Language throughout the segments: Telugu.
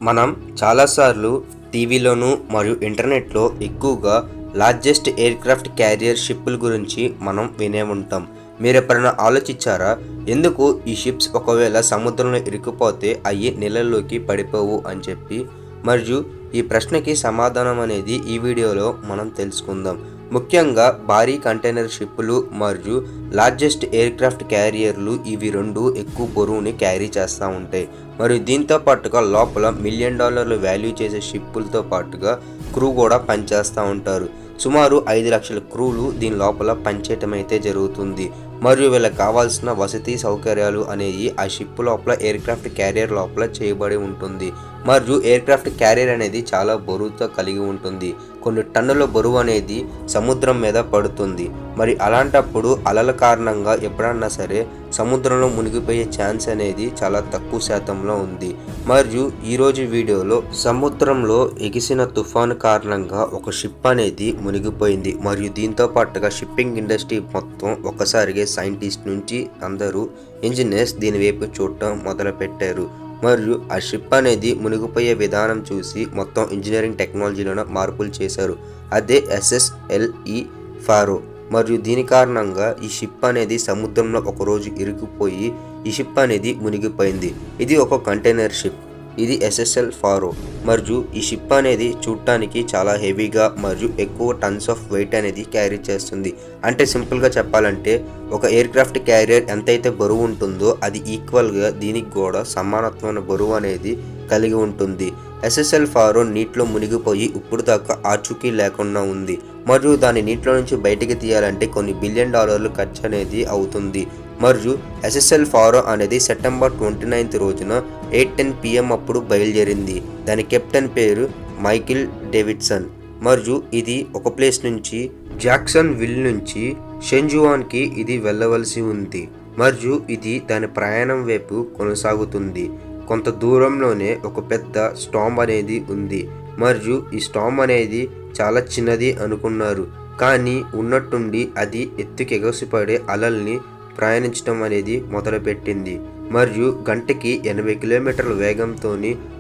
మనం చాలాసార్లు టీవీలోను మరియు ఇంటర్నెట్లో ఎక్కువగా లార్జెస్ట్ ఎయిర్క్రాఫ్ట్ క్యారియర్ షిప్పుల గురించి మనం వినే ఉంటాం. మీరు ఎప్పుడైనా ఆలోచించారా, ఎందుకు ఈ షిప్స్ ఒకవేళ సముద్రంలో ఇరుక్కుపోతే అవి నీళ్ళల్లోకి పడిపోవు అని చెప్పి? మరియు ఈ ప్రశ్నకి సమాధానం అనేది ఈ వీడియోలో మనం తెలుసుకుందాం. ముఖ్యంగా భారీ కంటైనర్ షిప్పులు మరియు లార్జెస్ట్ ఎయిర్క్రాఫ్ట్ క్యారియర్లు ఇవి రెండు ఎక్కువ బరువుని క్యారీ చేస్తూ ఉంటాయి. మరియు దీంతో పాటుగా లోపల $1 మిలియన్ వాల్యూ చేసే షిప్పులతో పాటుగా క్రూ కూడా పనిచేస్తూ ఉంటారు. సుమారు 5 లక్షల క్రూలు దీని లోపల పనిచేయటం అయితే జరుగుతుంది. మరియు వీళ్ళకి కావాల్సిన వసతి సౌకర్యాలు అనేవి ఆ షిప్ లోపల ఎయిర్క్రాఫ్ట్ క్యారియర్ లోపల చేయబడి ఉంటుంది. మరియు ఎయిర్క్రాఫ్ట్ క్యారియర్ అనేది చాలా బరువుతో కలిగి ఉంటుంది. కొన్ని టన్నుల బరువు అనేది సముద్రం మీద పడుతుంది. మరి అలాంటప్పుడు అలల కారణంగా ఎప్పుడన్నా సరే సముద్రంలో మునిగిపోయే ఛాన్స్ అనేది చాలా తక్కువ శాతంలో ఉంది. మరియు ఈరోజు వీడియోలో సముద్రంలో ఎగిసిన తుఫాను కారణంగా ఒక షిప్ అనేది మునిగిపోయింది. మరియు దీంతో పాటుగా షిప్పింగ్ ఇండస్ట్రీ మొత్తం ఒక్కసారిగా సైంటిస్ట్ నుంచి అందరూ ఇంజనీర్స్ దీని వైపు చూడటం మొదలుపెట్టారు. మరియు ఆ షిప్ అనేది మునిగిపోయే విధానం చూసి మొత్తం ఇంజనీరింగ్ టెక్నాలజీలోనే మార్పులు చేశారు. అదే SSLE ఫారో. మరియు దీని కారణంగా ఈ షిప్ అనేది సముద్రంలో ఒకరోజు ఇరుక్కుపోయి ఈ షిప్ అనేది మునిగిపోయింది. ఇది ఒక కంటైనర్ షిప్. ఇది SSL ఫారో. మరియు ఈ షిప్ అనేది చూడటానికి చాలా హెవీగా మరియు ఎక్కువ టన్స్ ఆఫ్ వెయిట్ అనేది క్యారీ చేస్తుంది. అంటే సింపుల్గా చెప్పాలంటే ఒక ఎయిర్క్రాఫ్ట్ క్యారియర్ ఎంతైతే బరువు ఉంటుందో అది ఈక్వల్గా దీనికి కూడా సమానత్వమైన బరువు అనేది కలిగి ఉంటుంది. SSL ఫారో నీటిలో మునిగిపోయి ఇప్పుడు దాకా ఆచూకీ లేకుండా ఉంది. మరియు దాన్ని నీటిలో నుంచి బయటికి తీయాలంటే కొన్ని $1 బిలియన్ ఖర్చు అనేది అవుతుంది. మరియు SSL ఫారో అనేది సెప్టెంబర్ 29 రోజున 8:10 PM అప్పుడు బయలుదేరింది. దాని కెప్టెన్ పేరు మైకిల్ డేవిడ్సన్. మరియు ఇది ఒక ప్లేస్ నుంచి జాక్సన్ విల్ నుంచి షెంజువాన్కి ఇది వెళ్ళవలసి ఉంది. మరియు ఇది దాని ప్రయాణం వైపు కొనసాగుతుంది. కొంత దూరంలోనే ఒక పెద్ద స్టామ్ అనేది ఉంది. మరియు ఈ స్టామ్ అనేది చాలా చిన్నది అనుకున్నారు, కానీ ఉన్నట్టుండి అది ఎత్తుకెగసిపడే అలల్ని ప్రయాణించడం అనేది మొదలుపెట్టింది. మరియు గంటకి 80 కిలోమీటర్ల వేగంతో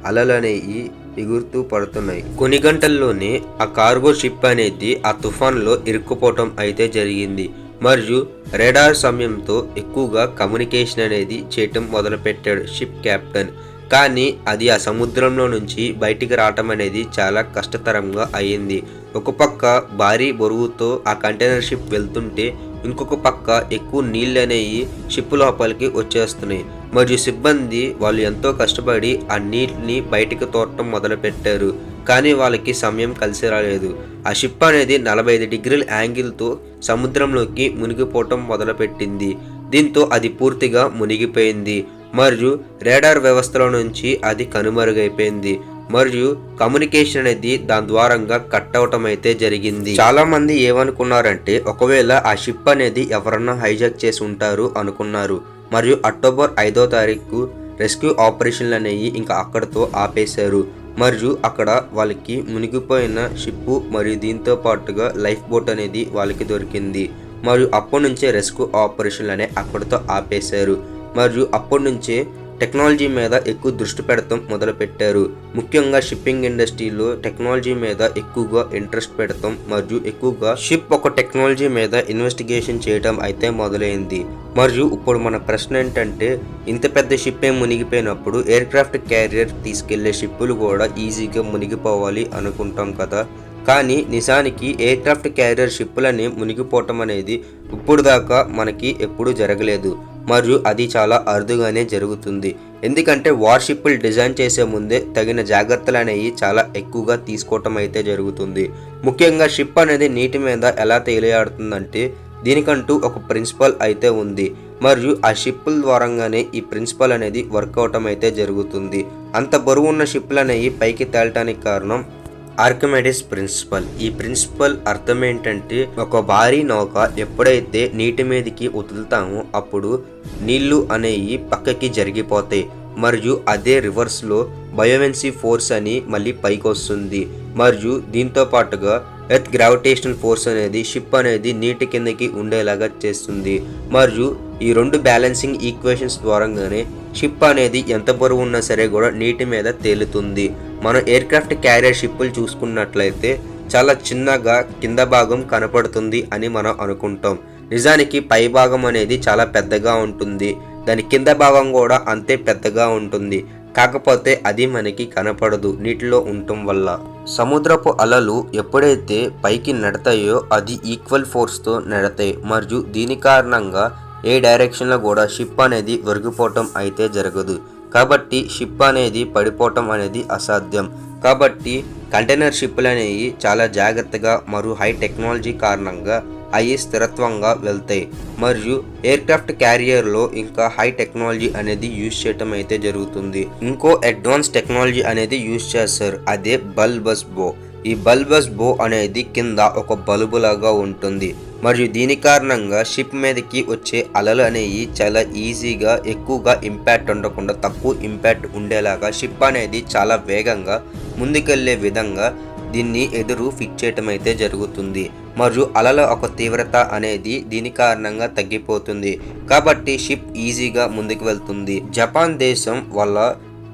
అలలనేవి ఎగురుతూ పడుతున్నాయి. కొన్ని గంటల్లోనే ఆ కార్గో షిప్ అనేది ఆ తుఫాన్లో ఇరుక్కుపోవటం అయితే జరిగింది. మరియు రాడార్ సమయంతో ఎక్కువగా కమ్యూనికేషన్ అనేది చేయటం మొదలుపెట్టాడు షిప్ కెప్టెన్. కానీ అది ఆ సముద్రంలో నుంచి బయటికి రావటం అనేది చాలా కష్టతరంగా అయ్యింది. ఒక పక్క భారీ బరువుతో ఆ కంటైనర్ షిప్ వెళ్తుంటే ఇంకొక పక్క ఎక్కువ నీళ్ళు అనేవి షిప్ లోపలికి వచ్చేస్తున్నాయి. మరియు సిబ్బంది వాళ్ళు ఎంతో కష్టపడి ఆ నీటిని బయటికి తోడటం మొదలుపెట్టారు. కానీ వాళ్ళకి సమయం కలిసి రాలేదు. ఆ షిప్ అనేది 45 డిగ్రీల యాంగిల్తో సముద్రంలోకి మునిగిపోవటం మొదలుపెట్టింది. దీంతో అది పూర్తిగా మునిగిపోయింది. మరియు రాడార్ వ్యవస్థలో నుంచి అది కనుమరుగైపోయింది. మరియు కమ్యూనికేషన్ అనేది దాని ద్వారంగా కట్ అవటం అయితే జరిగింది. చాలా మంది ఏమనుకున్నారంటే ఒకవేళ ఆ షిప్ అనేది ఎవరన్నా హైజాక్ చేసి ఉంటారు అనుకున్నారు. మరియు అక్టోబర్ 5వ తారీఖు రెస్క్యూ ఆపరేషన్లు అనేవి ఇంకా అక్కడితో ఆపేశారు. మరియు అక్కడ వాళ్ళకి మునిగిపోయిన షిప్పు మరియు దీంతో పాటుగా లైఫ్ బోట్ అనేది వాళ్ళకి దొరికింది. మరియు అప్పటి నుంచే రెస్క్యూ ఆపరేషన్లు అనేవి అక్కడితో ఆపేశారు. మరియు అప్పటి నుంచే టెక్నాలజీ మీద ఎక్కువ దృష్టి పెడతాం మొదలుపెట్టారు. ముఖ్యంగా షిప్పింగ్ ఇండస్ట్రీలో టెక్నాలజీ మీద ఎక్కువగా ఇంట్రెస్ట్ పెడతాం మరియు ఎక్కువగా షిప్ ఒక టెక్నాలజీ మీద ఇన్వెస్టిగేషన్ చేయడం అయితే మొదలైంది. మరియు ఇప్పుడు మన ప్రశ్న ఏంటంటే, ఇంత పెద్ద షిప్ మునిగిపోయినప్పుడు ఎయిర్క్రాఫ్ట్ క్యారియర్ తీసుకెళ్లే షిప్పులు కూడా ఈజీగా మునిగిపోవాలి అనుకుంటాం కదా. కానీ నిజానికి ఎయిర్క్రాఫ్ట్ క్యారియర్ షిప్పులని మునిగిపోవటం అనేది ఇప్పుడు దాకా మనకి ఎప్పుడూ జరగలేదు. మరియు అది చాలా అరుదుగానే జరుగుతుంది. ఎందుకంటే వార్షిప్పులు డిజైన్ చేసే ముందే తగిన జాగ్రత్తలు అనేవి చాలా ఎక్కువగా తీసుకోవటం అయితే జరుగుతుంది. ముఖ్యంగా షిప్ అనేది నీటి మీద ఎలా తేలియాడుతుందంటే దీనికంటూ ఒక ప్రిన్సిపల్ అయితే ఉంది. మరియు ఆ షిప్పుల ద్వారంగానే ఈ ప్రిన్సిపల్ అనేది వర్క్ అవటం అయితే జరుగుతుంది. అంత బరువు ఉన్న షిప్పులు అనేవి పైకి తేలటానికి కారణం ఆర్కిమెడిస్ ప్రిన్సిపల్. ఈ ప్రిన్సిపల్ అర్థం ఏంటంటే, ఒక భారీ నౌక ఎప్పుడైతే నీటి మీదకి వదులుతామో అప్పుడు నీళ్లు అనేవి పక్కకి జరిగిపోతాయి. మరియు అదే రివర్స్లో బయోవెన్సీ ఫోర్స్ అని మళ్ళీ పైకి వస్తుంది. మరియు దీంతో పాటుగా ఎర్త్ గ్రావిటేషనల్ ఫోర్స్ అనేది షిప్ అనేది నీటి కిందకి ఉండేలాగా చేస్తుంది. మరియు ఈ రెండు బ్యాలెన్సింగ్ ఈక్వేషన్స్ ద్వారానే షిప్ అనేది ఎంత బరువు ఉన్నా సరే కూడా నీటి మీద తేలుతుంది. మనం ఎయిర్క్రాఫ్ట్ క్యారియర్ షిప్పులు చూసుకున్నట్లయితే చాలా చిన్నగా కింద భాగం కనపడుతుంది అని మనం అనుకుంటాం. నిజానికి పై భాగం అనేది చాలా పెద్దగా ఉంటుంది, దాని కింద భాగం కూడా అంతే పెద్దగా ఉంటుంది. కాకపోతే అది మనకి కనపడదు నీటిలో ఉండటం వల్ల. సముద్రపు అలలు ఎప్పుడైతే పైకి నడతాయో అది ఈక్వల్ ఫోర్స్తో నడతాయి, మరియు దీని కారణంగా ఏ డైరెక్షన్లో కూడా షిప్ అనేది ఒరిగిపోవటం అయితే జరగదు. కాబట్టి షిప్ అనేది పడిపోవటం అనేది అసాధ్యం. కాబట్టి కంటైనర్ షిప్లు అనేవి చాలా జాగ్రత్తగా మరియు హై టెక్నాలజీ కారణంగా అవి స్థిరత్వంగా వెళ్తాయి. మరియు ఎయిర్క్రాఫ్ట్ క్యారియర్లో ఇంకా హై టెక్నాలజీ అనేది యూజ్ చేయటం అయితే జరుగుతుంది. ఇంకో అడ్వాన్స్ టెక్నాలజీ అనేది యూజ్ చేస్తారు, అదే బల్బస్ బో. ఈ బల్బస్ బో అనేది కింద ఒక బల్బు లాగా ఉంటుంది, మరియు దీని కారణంగా షిప్ మీదకి వచ్చే అలలు అనేవి చాలా ఈజీగా ఎక్కువగా ఇంపాక్ట్ ఉండకుండా తక్కువ ఇంపాక్ట్ ఉండేలాగా షిప్ అనేది చాలా వేగంగా ముందుకెళ్లే విధంగా దీన్ని ఎదురు ఫిట్ చేయటం అయితే జరుగుతుంది. మరియు అలల ఒక తీవ్రత అనేది దీని కారణంగా తగ్గిపోతుంది. కాబట్టి షిప్ ఈజీగా ముందుకు వెళ్తుంది. జపాన్ దేశం వల్ల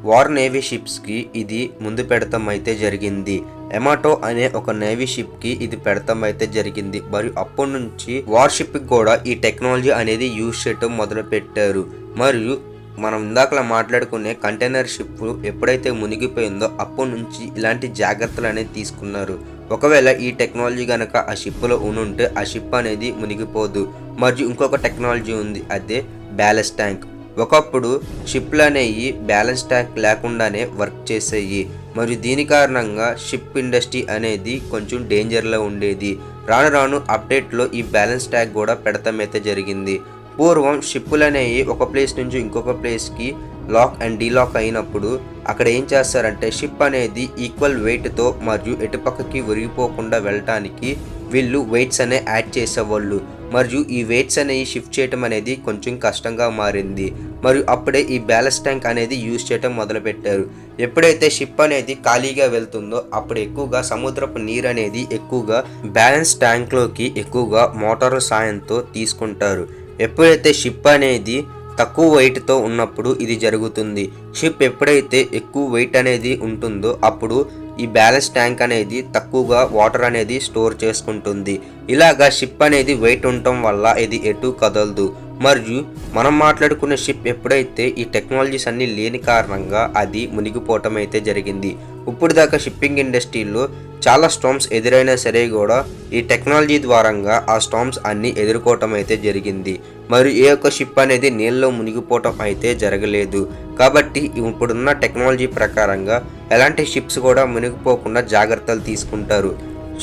వార్ నేవీ షిప్స్కి ఇది ముందు పెడతాం అయితే జరిగింది. ఎమాటో అనే ఒక నేవీ షిప్కి ఇది పెడతాం అయితే జరిగింది. మరియు అప్పటి నుంచి వార్ షిప్కి కూడా ఈ టెక్నాలజీ అనేది యూజ్ చేయటం మొదలు పెట్టారు. మరియు మనం ఇందాకలా మాట్లాడుకునే కంటైనర్ షిప్ ఎప్పుడైతే మునిగిపోయిందో అప్పటి నుంచి ఇలాంటి జాగ్రత్తలు అనేది తీసుకున్నారు. ఒకవేళ ఈ టెక్నాలజీ కనుక ఆ షిప్లో ఉంటే ఆ షిప్ అనేది మునిగిపోదు. మరియు ఇంకొక టెక్నాలజీ ఉంది, అదే బ్యాలెన్స్ ట్యాంక్. ఒకప్పుడు షిప్లు అనేవి బ్యాలెన్స్ ట్యాంక్ లేకుండానే వర్క్ చేసేవి, మరియు దీని కారణంగా షిప్ ఇండస్ట్రీ అనేది కొంచెం డేంజర్లో ఉండేది. రాను రాను అప్డేట్లో ఈ బ్యాలెన్స్ ట్యాంక్ కూడా పెడతామైతే జరిగింది. పూర్వం షిప్పులు అనేవి ఒక ప్లేస్ నుంచి ఇంకొక ప్లేస్కి లాక్ అండ్ డీలాక్ అయినప్పుడు అక్కడ ఏం చేస్తారంటే షిప్ అనేది ఈక్వల్ వెయిట్తో మరియు ఎటుపక్కకి ఒరిగిపోకుండా వెళ్ళటానికి వీళ్ళు వెయిట్స్ అనే యాడ్ చేసేవాళ్ళు. మరియు ఈ వెయిట్స్ అనేవి షిఫ్ట్ చేయటం అనేది కొంచెం కష్టంగా మారింది. మరియు అప్పుడే ఈ బ్యాలెన్స్ ట్యాంక్ అనేది యూజ్ చేయటం మొదలుపెట్టారు. ఎప్పుడైతే షిప్ అనేది ఖాళీగా వెళ్తుందో అప్పుడు ఎక్కువగా సముద్రపు నీరు అనేది ఎక్కువగా బ్యాలెన్స్ ట్యాంక్లోకి ఎక్కువగా మోటార్ల సాయంతో తీసుకుంటారు. ఎప్పుడైతే షిప్ అనేది తక్కువ వెయిట్తో ఉన్నప్పుడు ఇది జరుగుతుంది. షిప్ ఎప్పుడైతే ఎక్కువ వెయిట్ అనేది ఉంటుందో అప్పుడు ఈ బ్యాలెన్స్ ట్యాంక్ అనేది తక్కువగా వాటర్ అనేది స్టోర్ చేసుకుంటుంది. ఇలాగా షిప్ అనేది వెయిట్ ఉండటం వల్ల ఇది ఎటు కదలదు. మరియు మనం మాట్లాడుకున్న షిప్ ఎప్పుడైతే ఈ టెక్నాలజీస్ అన్ని లేని కారణంగా అది మునిగిపోవటం అయితే జరిగింది. ఇప్పుడు దాకా షిప్పింగ్ ఇండస్ట్రీలో చాలా స్టార్మ్స్ ఎదురైనా సరే కూడా ఈ టెక్నాలజీ ద్వారంగా ఆ స్టార్మ్స్ అన్ని ఎదుర్కోవటం అయితే జరిగింది. మరియు ఏ ఒక్క షిప్ అనేది నీళ్ళలో మునిగిపోవటం అయితే జరగలేదు. కాబట్టి ఇప్పుడున్న టెక్నాలజీ ప్రకారంగా ఎలాంటి షిప్స్ కూడా మునిగిపోకుండా జాగ్రత్తలు తీసుకుంటారు.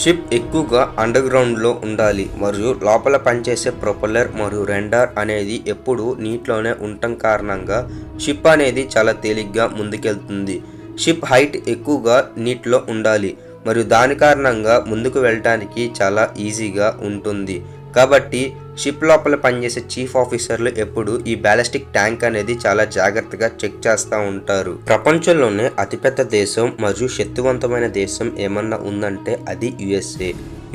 షిప్ ఎక్కువగా అండర్ గ్రౌండ్లో ఉండాలి, మరియు లోపల పనిచేసే ప్రొపెల్లర్ మరియు రెండర్ అనేది ఎప్పుడు నీటిలోనే ఉండటం కారణంగా షిప్ అనేది చాలా తేలిగ్గా ముందుకెళ్తుంది. షిప్ హైట్ ఎక్కువగా నీటిలో ఉండాలి, మరియు దాని కారణంగా ముందుకు వెళ్ళటానికి చాలా ఈజీగా ఉంటుంది. కాబట్టి షిప్ లోపల పనిచేసే చీఫ్ ఆఫీసర్లు ఎప్పుడు ఈ బ్యాలిస్టిక్ ట్యాంక్ అనేది చాలా జాగ్రత్తగా చెక్ చేస్తూ ఉంటారు. ప్రపంచంలోనే అతిపెద్ద దేశం మరియు శక్తివంతమైన దేశం ఏమన్నా ఉందంటే అది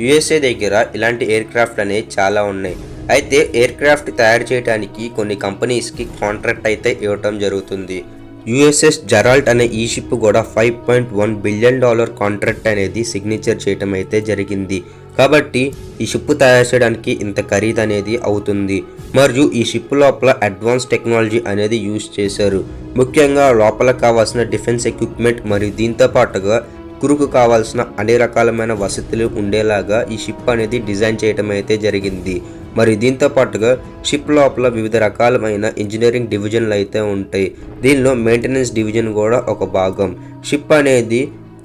యుఎస్ఏ దగ్గర ఇలాంటి ఎయిర్ క్రాఫ్ట్ అనేవి చాలా ఉన్నాయి. అయితే ఎయిర్ క్రాఫ్ట్ తయారు చేయడానికి కొన్ని కంపెనీస్కి కాంట్రాక్ట్ అయితే ఇవ్వటం జరుగుతుంది. యుఎస్ఎస్ జెరాల్డ్ అనే ఈ షిప్ కూడా $5.1 బిలియన్ కాంట్రాక్ట్ అనేది సిగ్నేచర్ చేయటం అయితే జరిగింది. కాబట్టి ఈ షిప్ తయారు చేయడానికి ఇంత ఖరీదు అనేది అవుతుంది. మరియు ఈ షిప్ లోపల అడ్వాన్స్ టెక్నాలజీ అనేది యూజ్ చేశారు. ముఖ్యంగా లోపల కావాల్సిన డిఫెన్స్ ఎక్విప్మెంట్ మరియు దీంతో పాటుగా క్రూకు కావాల్సిన అన్ని రకాలమైన వసతులు ఉండేలాగా ఈ షిప్ అనేది డిజైన్ చేయటం అయితే జరిగింది. మరి దీంతో పాటుగా షిప్ లోపల వివిధ రకాలమైన ఇంజనీరింగ్ డివిజన్లు అయితే ఉంటాయి. దీనిలో మెయింటెనెన్స్ డివిజన్ కూడా ఒక భాగం. షిప్ అనేది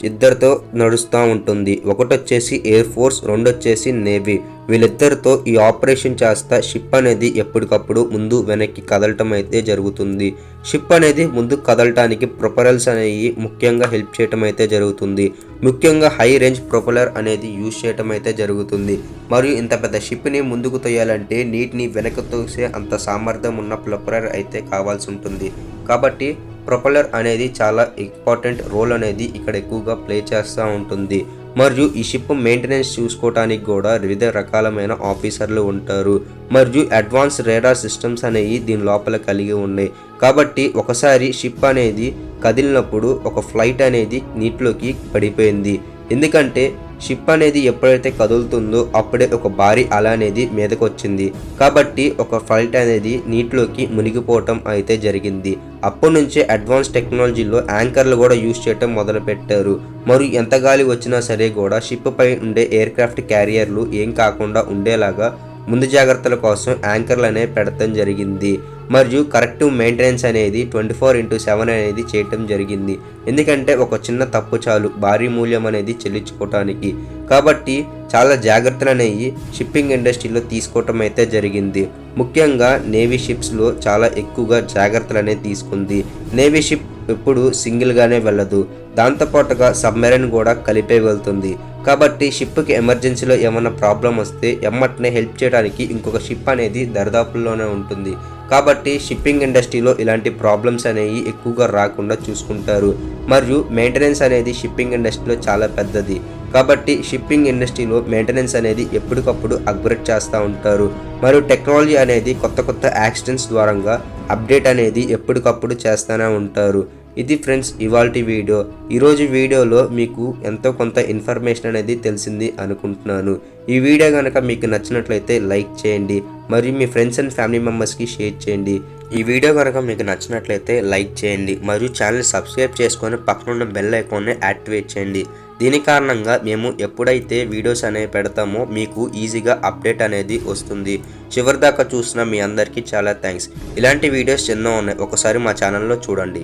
ఇద్దరితో నడుస్తూ ఉంటుంది. ఒకటి వచ్చేసి ఎయిర్ ఫోర్స్, రెండు వచ్చేసి నేవీ. వీళ్ళిద్దరితో ఈ ఆపరేషన్ చేస్తా షిప్ అనేది ఎప్పటికప్పుడు ముందు వెనక్కి కదలటం అయితే జరుగుతుంది. షిప్ అనేది ముందు కదలటానికి ప్రొపెల్లర్స్ అనేవి ముఖ్యంగా హెల్ప్ చేయటం అయితే జరుగుతుంది. ముఖ్యంగా హై రేంజ్ ప్రొపెల్లర్ అనేది యూజ్ చేయటం అయితే జరుగుతుంది. మరియు ఇంత పెద్ద షిప్ని ముందుకు తోయాలంటే నీటిని వెనక్కి తోసే అంత సామర్థ్యం ఉన్న ప్రొపెల్లర్ అయితే కావాల్సి ఉంటుంది. కాబట్టి ప్రొపెల్లర్ అనేది చాలా ఇంపార్టెంట్ రోల్ అనేది ఇక్కడ ఎక్కువగా ప్లే చేస్తూ ఉంటుంది. మరియు ఈ షిప్ మెయింటెనెన్స్ చూసుకోవడానికి కూడా వివిధ రకాలమైన ఆఫీసర్లు ఉంటారు. మరియు అడ్వాన్స్ రేడార్ సిస్టమ్స్ అనేవి దీని లోపల కలిగి ఉన్నాయి. కాబట్టి ఒకసారి షిప్ అనేది కదిలినప్పుడు ఒక ఫ్లైట్ అనేది నీటిలోకి పడిపోయింది. ఎందుకంటే షిప్ అనేది ఎప్పుడైతే కదులుతుందో అప్పుడే ఒక భారీ అల అనేది మీదకు వచ్చింది. కాబట్టి ఒక ఫ్లైట్ అనేది నీటిలోకి మునిగిపోవటం అయితే జరిగింది. అప్పటి నుంచే అడ్వాన్స్ టెక్నాలజీలో యాంకర్లు కూడా యూజ్ చేయటం మొదలుపెట్టారు. మరి ఎంత గాలి వచ్చినా సరే కూడా షిప్ పై ఉండే ఎయిర్ క్రాఫ్ట్ క్యారియర్లు ఏం కాకుండా ఉండేలాగా ముందు జాగ్రత్తల కోసం యాంకర్లు అనేవి పెడతాం జరిగింది. మరియు కరెక్టివ్ మెయింటెనెన్స్ అనేది 24/7 అనేది చేయటం జరిగింది. ఎందుకంటే ఒక చిన్న తప్పు చాలు భారీ మూల్యం అనేది చెల్లించుకోవటానికి. కాబట్టి చాలా జాగ్రత్తలు అనేవి షిప్పింగ్ ఇండస్ట్రీలో తీసుకోవటం అయితే జరిగింది. ముఖ్యంగా నేవీ షిప్స్లో చాలా ఎక్కువగా జాగ్రత్తలు అనేది తీసుకుంది. నేవీ షిప్ ఎప్పుడు సింగిల్గానే వెళ్ళదు, దాంతోపాటుగా సబ్మెరైన్ కూడా కలిపే వెళ్తుంది. కాబట్టి షిప్కి ఎమర్జెన్సీలో ఏమైనా ప్రాబ్లం వస్తే ఎమ్మటనే హెల్ప్ చేయడానికి ఇంకొక షిప్ అనేది దరిదాపుల్లోనే ఉంటుంది. కాబట్టి షిప్పింగ్ ఇండస్ట్రీలో ఇలాంటి ప్రాబ్లమ్స్ అనేవి ఎక్కువగా రాకుండా చూసుకుంటారు. మరియు మెయింటెనెన్స్ అనేది షిప్పింగ్ ఇండస్ట్రీలో చాలా పెద్దది. కాబట్టి షిప్పింగ్ ఇండస్ట్రీలో మెయింటెనెన్స్ అనేది ఎప్పటికప్పుడు అప్గ్రేడ్ చేస్తూ ఉంటారు. మరియు టెక్నాలజీ అనేది కొత్త యాక్సిడెంట్స్ ద్వారంగా అప్డేట్ అనేది ఎప్పటికప్పుడు చేస్తూనే ఉంటారు. ఇది ఫ్రెండ్స్ ఇవాల్టి వీడియో. ఈరోజు వీడియోలో మీకు ఎంతో కొంత ఇన్ఫర్మేషన్ అనేది తెలిసింది అనుకుంటున్నాను. ఈ వీడియో కనుక మీకు నచ్చినట్లయితే లైక్ చేయండి, మరియు మీ ఫ్రెండ్స్ అండ్ ఫ్యామిలీ మెంబర్స్కి షేర్ చేయండి. ఈ వీడియో కనుక మీకు నచ్చినట్లయితే లైక్ చేయండి, మరియు ఛానల్ సబ్స్క్రైబ్ చేసుకొని పక్కనున్న బెల్ ఐకాన్ని యాక్టివేట్ చేయండి. దీని కారణంగా మేము ఎప్పుడైతే వీడియోస్ అనేవి పెడతామో మీకు ఈజీగా అప్డేట్ అనేది వస్తుంది. చివరిదాకా చూసిన మీ అందరికీ చాలా థ్యాంక్స్. ఇలాంటి వీడియోస్ ఎన్నో ఉన్నాయి, ఒకసారి మా ఛానల్లో చూడండి.